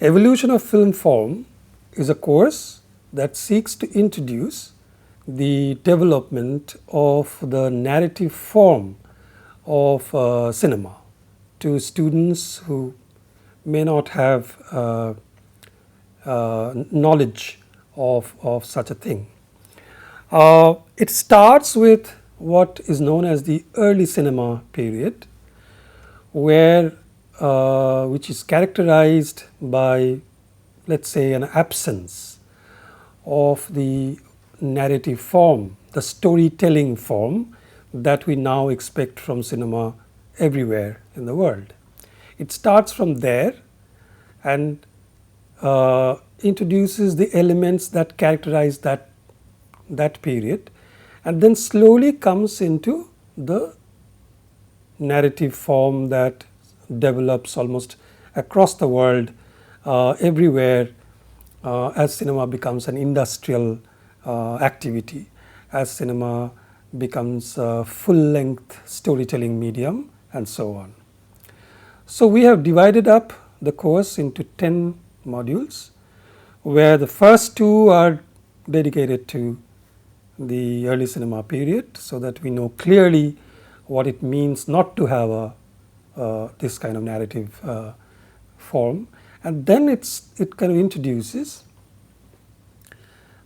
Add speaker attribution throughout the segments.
Speaker 1: Evolution of film form is a course that seeks to introduce the development of the narrative form of cinema to students who may not have knowledge of such a thing. It starts with what is known as the early cinema period, where which is characterized by, let's say, an absence of the narrative form, the storytelling form that we now expect from cinema everywhere in the world. It starts from there and introduces the elements that characterize that period, and then slowly comes into the narrative form that develops almost across the world, everywhere, as cinema becomes an industrial activity, as cinema becomes a full-length storytelling medium, and so on. So we have divided up the course into 10 modules, where the first 2 are dedicated to the early cinema period, so that we know clearly what it means not to have this kind of narrative form, and then it kind of introduces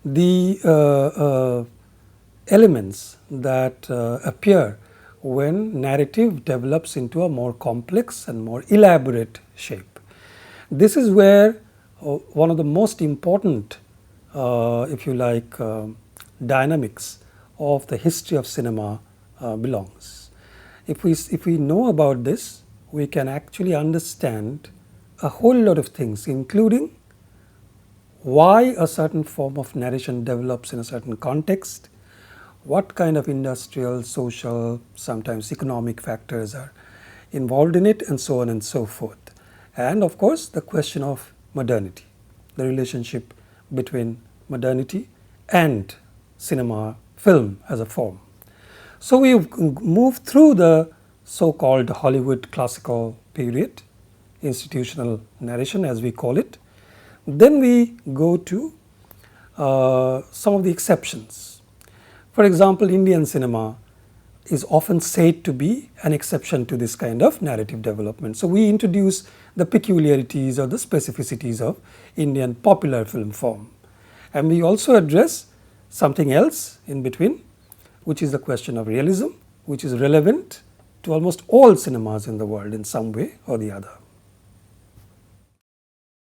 Speaker 1: the elements that appear when narrative develops into a more complex and more elaborate shape. This is where one of the most important, if you like, dynamics of the history of cinema belongs. If we know about this, we can actually understand a whole lot of things, including why a certain form of narration develops in a certain context, what kind of industrial, social, sometimes economic factors are involved in it, and so on and so forth. And of course, the question of modernity, the relationship between modernity and cinema, film as a form. So we've moved through the so-called Hollywood classical period, institutional narration as we call it. Then we go to some of the exceptions. For example, Indian cinema is often said to be an exception to this kind of narrative development. So we introduce the peculiarities or the specificities of Indian popular film form. And we also address something else in between, which is the question of realism, which is relevant to almost all cinemas in the world in some way or the other.